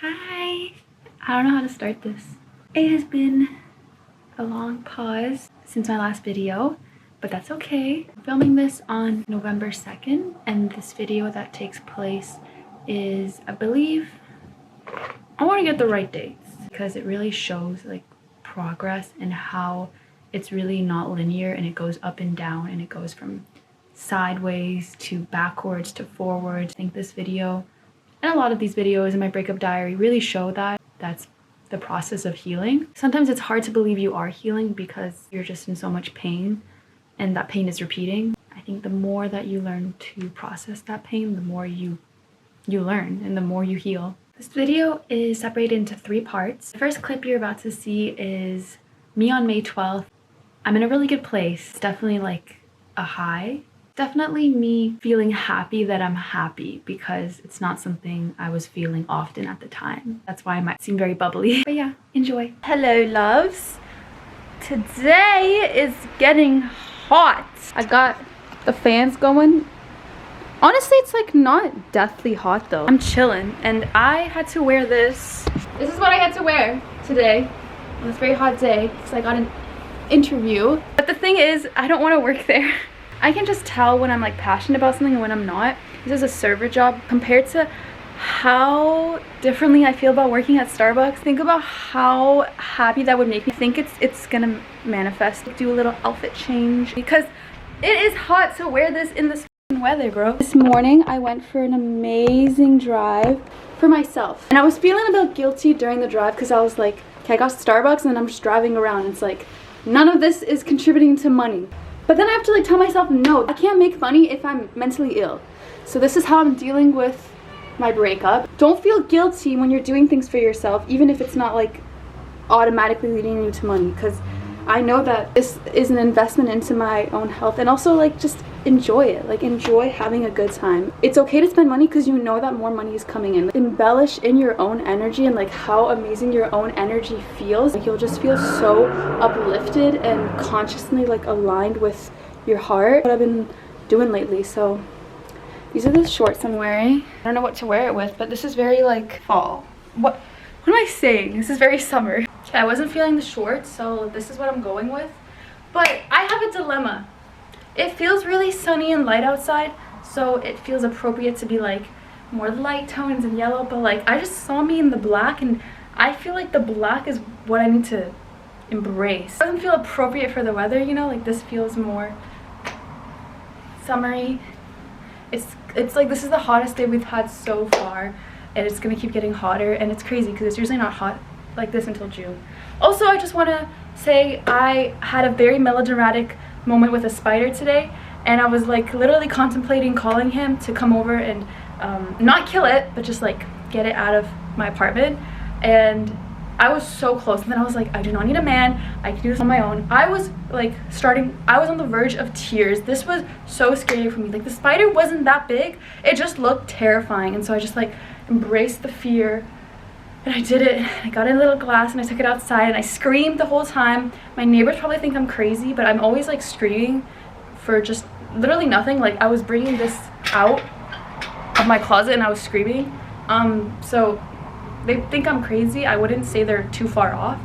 Hi! I don't know how to start this. It has been a long pause since my last video, but that's okay. I'm filming this on November 2nd, and this video that takes place is, I believe, I want to get the right dates because it really shows like progress and how it's really not linear and it goes up and down and it goes from sideways to backwards to forwards. I think this video and a lot of these videos in my breakup diary really show that that's the process of healing. Sometimes it's hard to believe you are healing because you're just in so much pain and that pain is repeating. I think the more that you learn to process that pain, the more you learn and the more you heal. This video is separated into 3 parts. The first clip you're about to see is me on May 12th. I'm in a really good place. It's definitely like a high. Definitely me feeling happy that I'm happy because it's not something I was feeling often at the time. That's why I might seem very bubbly. But yeah, enjoy. Hello, loves. Today is getting hot. I got the fans going. Honestly, it's like not deathly hot though. I'm chilling and I had to wear this. This is what I had to wear today on this very hot day because I got an interview. But the thing is, I don't want to work there. I can just tell when I'm like passionate about something and when I'm not. This is a server job compared to how differently I feel about working at Starbucks. Think about how happy that would make me. I think it's gonna manifest. Do a little outfit change because it is hot to wear this in this weather, bro. This morning I went for an amazing drive for myself and I was feeling a bit guilty during the drive because I was like, okay, I got Starbucks and then I'm just driving around. It's like none of this is contributing to money. But then I have to like tell myself, no, I can't make money if I'm mentally ill. So this is how I'm dealing with my breakup. Don't feel guilty when you're doing things for yourself, even if it's not like automatically leading you to money, because I know that this is an investment into my own health, and also like just enjoy it. Like enjoy having a good time. It's okay to spend money because you know that more money is coming in. Embellish in your own energy and like how amazing your own energy feels. Like you'll just feel so uplifted and consciously like aligned with your heart. What I've been doing lately. So these are the shorts I'm wearing. I don't know what to wear it with, but this is very like fall. What am I saying? This is very summer. Okay, I wasn't feeling the shorts, so this is what I'm going with. But I have a dilemma. It feels really sunny and light outside, so it feels appropriate to be like more light tones and yellow, but like I just saw me in the black and I feel like the black is what I need to embrace. It doesn't feel appropriate for the weather, you know, like this feels more summery. It's like this is the hottest day we've had so far and it's gonna keep getting hotter, and it's crazy because it's usually not hot like this until June. Also, I just want to say I had a very melodramatic moment with a spider today, and I was like literally contemplating calling him to come over and not kill it, but just like get it out of my apartment. And I was so close, and then I was like, I do not need a man, I can do this on my own. I was like I was on the verge of tears. This was so scary for me. Like the spider wasn't that big, it just looked terrifying, and so I just like embraced the fear. And I did it. I got in a little glass and I took it outside and I screamed the whole time. My neighbors probably think I'm crazy, but I'm always like screaming for just literally nothing. Like I was bringing this out of my closet and I was screaming. So they think I'm crazy. I wouldn't say they're too far off,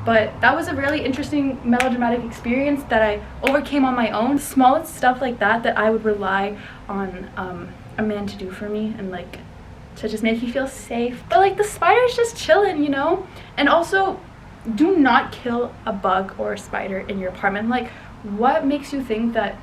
but that was a really interesting melodramatic experience that I overcame on my own. Smallest stuff like that I would rely on a man to do for me and like to just make you feel safe. But like the spider's just chilling, you know? And also, do not kill a bug or a spider in your apartment. Like, what makes you think that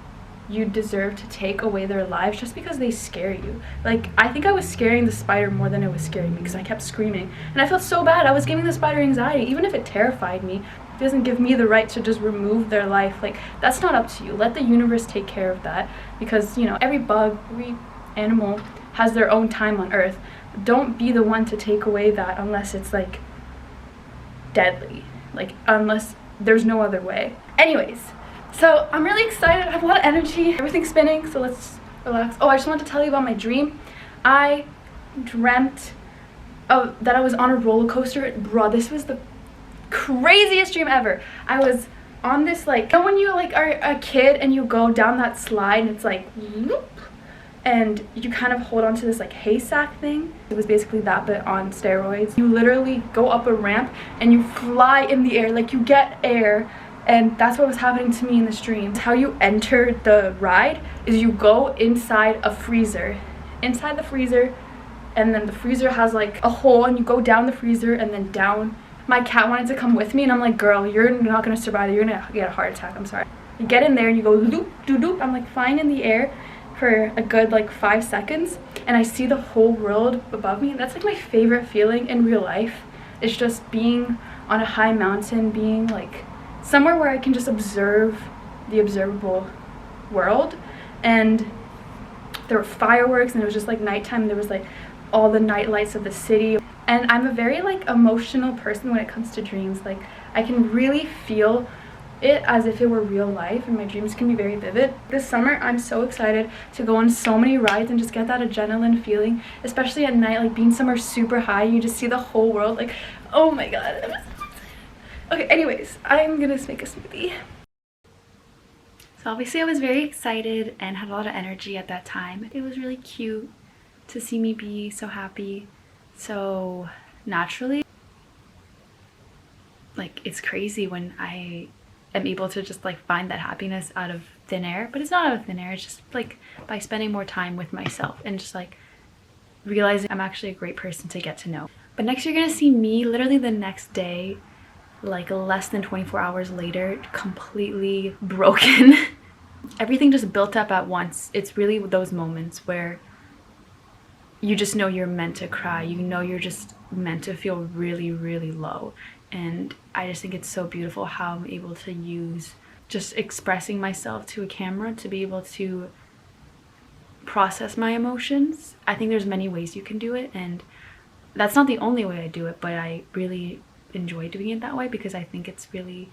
you deserve to take away their lives just because they scare you? Like, I think I was scaring the spider more than it was scaring me because I kept screaming. And I felt so bad. I was giving the spider anxiety. Even if it terrified me, it doesn't give me the right to just remove their life. Like, that's not up to you. Let the universe take care of that, because, you know, every bug, every animal has their own time on earth. Don't be the one to take away that unless it's like deadly, like unless there's no other way. Anyways, so I'm really excited. I have a lot of energy, everything's spinning, so let's relax. Oh, I just wanted to tell you about my dream. I dreamt that I was on a roller coaster. Bro, this was the craziest dream ever. I was on this, like, you know when you like are a kid and you go down that slide and it's like whoop, and you kind of hold on to this like haystack thing. It was basically that, but on steroids. You literally go up a ramp and you fly in the air, like you get air. And that's what was happening to me in this dream. How you enter the ride is you go inside a freezer. Inside the freezer, and then the freezer has like a hole, and you go down the freezer and then down. My cat wanted to come with me, and I'm like, girl, you're not gonna survive. You're gonna get a heart attack. I'm sorry. You get in there and you go loop, doo doop. I'm like flying in the air for a good like 5 seconds, and I see the whole world above me. That's like my favorite feeling in real life. It's just being on a high mountain, being like somewhere where I can just observe the observable world. And there were fireworks, and it was just like nighttime, and there was like all the night lights of the city. And I'm a very like emotional person when it comes to dreams. Like I can really feel it as if it were real life, and my dreams can be very vivid. This summer I'm so excited to go on so many rides and just get that adrenaline feeling, especially at night, like being somewhere super high. You just see the whole world, like, oh my god. Okay, anyways, I'm gonna make a smoothie. So obviously I was very excited and had a lot of energy at that time. It was really cute to see me be so happy so naturally. Like, it's crazy when I am able to just like find that happiness out of thin air. But it's not out of thin air, it's just like by spending more time with myself and just like realizing I'm actually a great person to get to know. But next you're gonna see me literally the next day, like less than 24 hours later, completely broken. Everything just built up at once. It's really those moments where you just know you're meant to cry. You know you're just meant to feel really, really low. And I just think it's so beautiful how I'm able to use just expressing myself to a camera to be able to process my emotions. I think there's many ways you can do it, and that's not the only way I do it, but I really enjoy doing it that way because I think it's really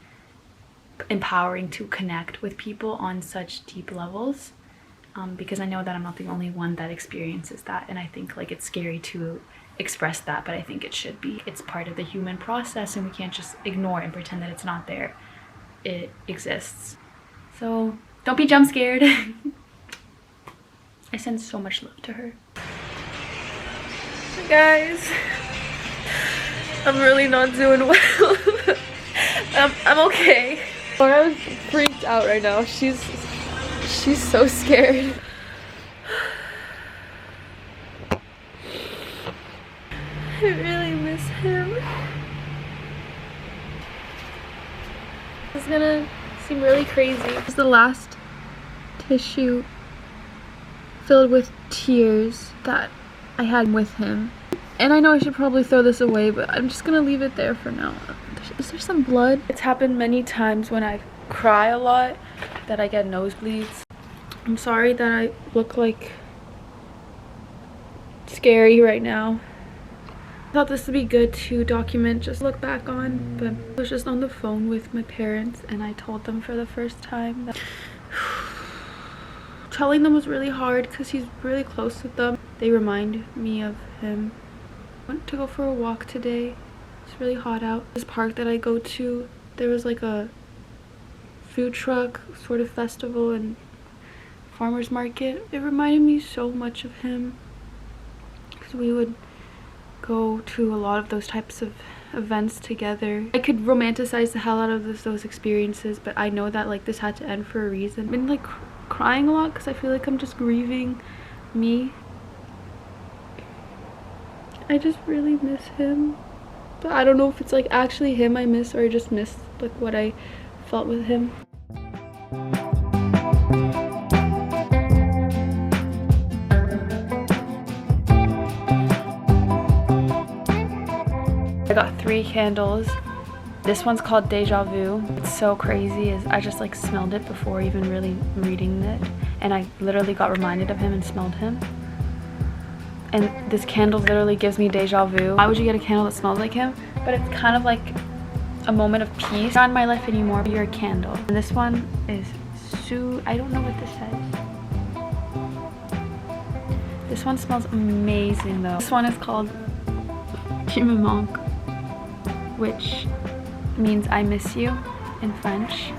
empowering to connect with people on such deep levels, because I know that I'm not the only one that experiences that, and I think like it's scary to express that, but I think it should be. It's part of the human process, and we can't just ignore and pretend that it's not there. It exists. So don't be jump scared. I send so much love to her. Guys, I'm really not doing well. I'm okay. Laura's freaked out right now. She's so scared. I really miss him. It's gonna seem really crazy. It's the last tissue filled with tears that I had with him. And I know I should probably throw this away, but I'm just gonna leave it there for now. Is there some blood? It's happened many times when I cry a lot that I get nosebleeds. I'm sorry that I look like scary right now. I thought this would be good to document, just look back on, but I was just on the phone with my parents and I told them for the first time that telling them was really hard because he's really close with them. They remind me of him. I went to go for a walk today. It's really hot out. This park that I go to, there was like a food truck sort of festival and farmer's market. It reminded me so much of him because we would go to a lot of those types of events together. I could romanticize the hell out of those experiences, but I know that like this had to end for a reason. I've been like crying a lot because I feel like I'm just grieving me. I just really miss him, but I don't know if it's like actually him I miss or I just miss like what I felt with him. I got 3 candles. This one's called Deja Vu. It's so crazy is I just like smelled it before even really reading it, and I literally got reminded of him and smelled him. And this candle literally gives me deja vu. Why would you get a candle that smells like him? But it's kind of like a moment of peace. Not in my life anymore, but you're a candle. And this one is I don't know what this says. This one smells amazing though. This one is called Tu me manques, which means I miss you in French.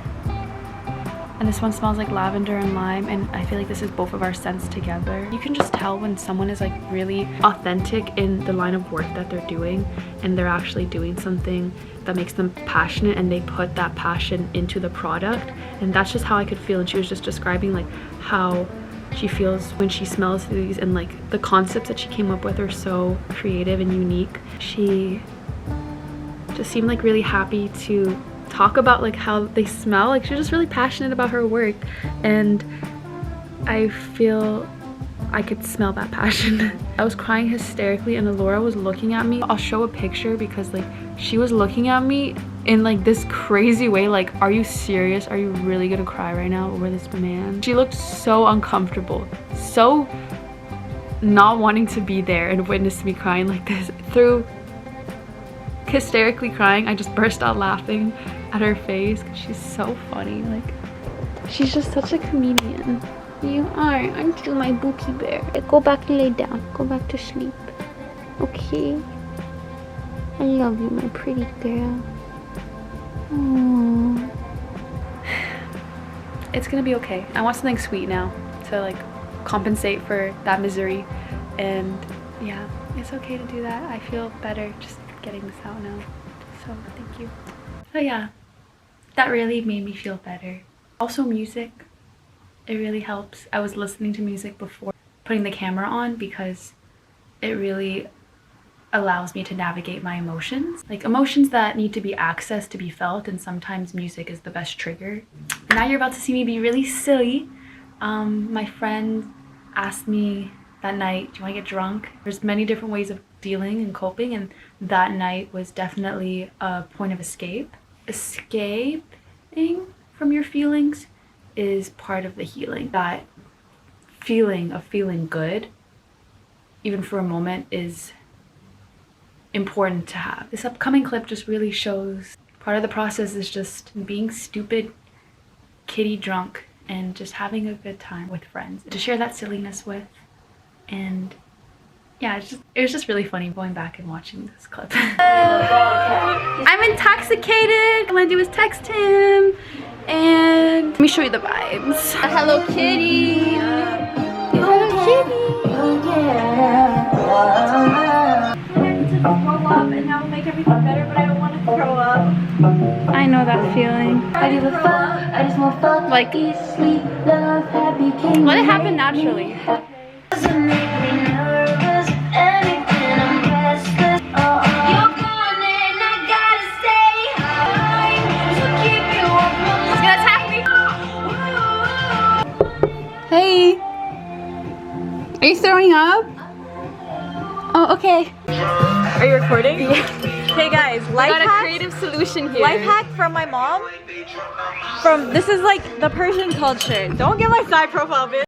and this one smells like lavender and lime, and I feel like this is both of our scents together. You can just tell when someone is like really authentic in the line of work that they're doing, and they're actually doing something that makes them passionate, and they put that passion into the product. And that's just how I could feel. And she was just describing like how she feels when she smells these, and like the concepts that she came up with are so creative and unique. She just seemed like really happy to talk about like how they smell. Like, she's just really passionate about her work, and I feel I could smell that passion. I was crying hysterically, and Alora was looking at me. I'll show a picture because like she was looking at me in like this crazy way, like, are you serious? Are you really gonna cry right now over this man? She looked so uncomfortable, so not wanting to be there and witness me crying like this. Through hysterically crying, I just burst out laughing at her face because she's so funny. Like, she's just such a comedian. You aren't you, my Bookie bear? Go back and lay down. Go back to sleep. Okay? I love you, my pretty girl. Aww. It's gonna be okay. I want something sweet now to like compensate for that misery, and yeah, it's okay to do that. I feel better just getting this out now, so thank you. So yeah, that really made me feel better. Also music, it really helps. I was listening to music before putting the camera on because it really allows me to navigate my emotions, like emotions that need to be accessed to be felt, and sometimes music is the best trigger. Now you're about to see me be really silly. My friend asked me that night, do you want to get drunk? There's many different ways of dealing and coping, and that night was definitely a point of escape. Escaping from your feelings is part of the healing. That feeling of feeling good, even for a moment, is important to have. This upcoming clip just really shows part of the process is just being stupid, kitty drunk, and just having a good time with friends to share that silliness with. And yeah, it was just really funny going back and watching this clip. I'm intoxicated. All I do is text him, and let me show you the vibes. Hello Kitty. Hello Kitty. To throw up, and that will make everything better, but I don't want to throw up. I know that feeling. I give a fuck. I just want fuck. Like, sleep, love, happy, king. Let it happen naturally. Doesn't make me nervous. Anything, I'm restless. You're gone and I gotta stay high to keep you up. He's gonna attack me. Hey, are you throwing up? Oh, okay. Are you recording? Yeah. Hey guys, life hack. Got a creative solution here. Life hack from my mom. This is like the Persian culture. Don't get my side profile, bitch.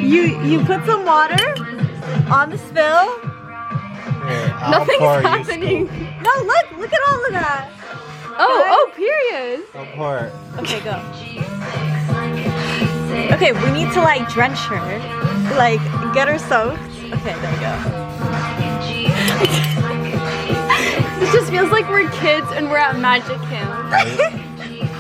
you put some water on the spill. Nothing's happening. No, look at all of that. Oh, period. Go pour it. Okay, go. Okay, we need to like drench her, like get her soaked. Okay, there we go. This just feels like we're kids and we're at magic camp.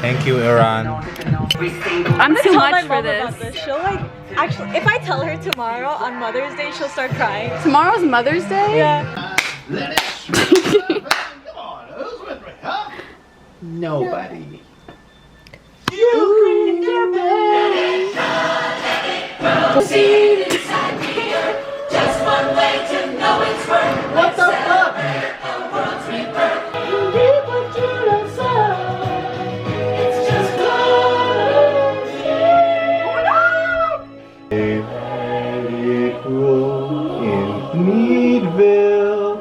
Thank you, Iran. I'm too Tell much my for mom this. about this. She'll like, actually, if I tell her tomorrow on Mother's Day, she'll start crying. Tomorrow's Mother's Day? Yeah. Nobody. What the fuck? In Meadville.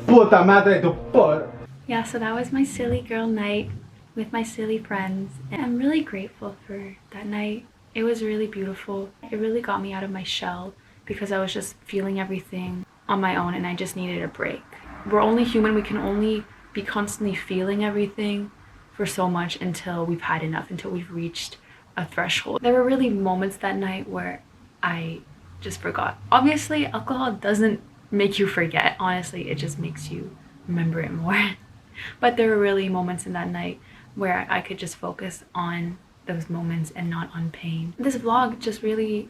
Puta madre tu por. Yeah, so that was my silly girl night with my silly friends. And I'm really grateful for that night. It was really beautiful. It really got me out of my shell because I was just feeling everything on my own and I just needed a break. We're only human. We can only be constantly feeling everything for so much until we've had enough, until we've reached a threshold. There were really moments that night where I just forgot. Obviously, alcohol doesn't make you forget. Honestly, it just makes you remember it more. But there were really moments in that night where I could just focus on those moments and not on pain. This vlog just really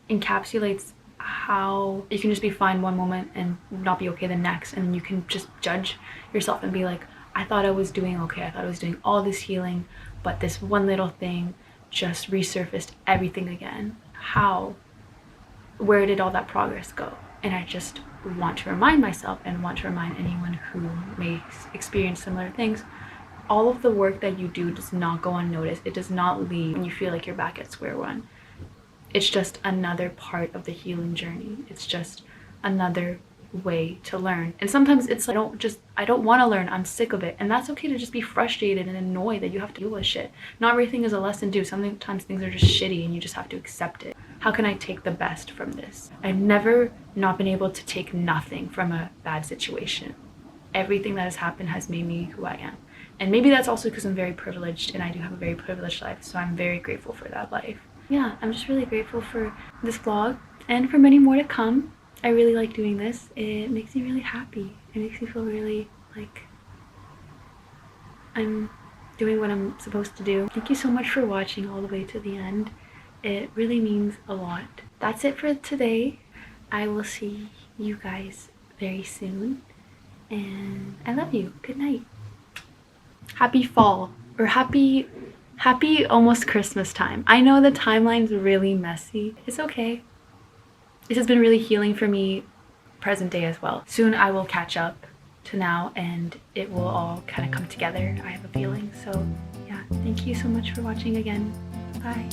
encapsulates how you can just be fine one moment and not be okay the next, and you can just judge yourself and be like, I thought I was doing okay, I thought I was doing all this healing, but this one little thing just resurfaced everything again. How? Where did all that progress go? And I just want to remind myself and want to remind anyone who may experience similar things, all of the work that you do does not go unnoticed. It does not leave when you feel like you're back at square one. It's just another part of the healing journey. It's just another way to learn. And sometimes it's like, I don't want to learn, I'm sick of it. And that's okay to just be frustrated and annoyed that you have to deal with shit. Not everything is a lesson due. Sometimes things are just shitty and you just have to accept it. How can I take the best from this? I've never not been able to take nothing from a bad situation. Everything that has happened has made me who I am. And maybe that's also because I'm very privileged and I do have a very privileged life. So I'm very grateful for that life. Yeah, I'm just really grateful for this vlog and for many more to come. I really like doing this. It makes me really happy. It makes me feel really like I'm doing what I'm supposed to do. Thank you so much for watching all the way to the end. It really means a lot. That's it for today. I will see you guys very soon. And I love you. Good night. Happy fall, or happy almost Christmas time. I know the timeline's really messy. It's okay. This has been really healing for me present day as well. Soon I will catch up to now and it will all kind of come together, I have a feeling. So yeah, thank you so much for watching again. Bye.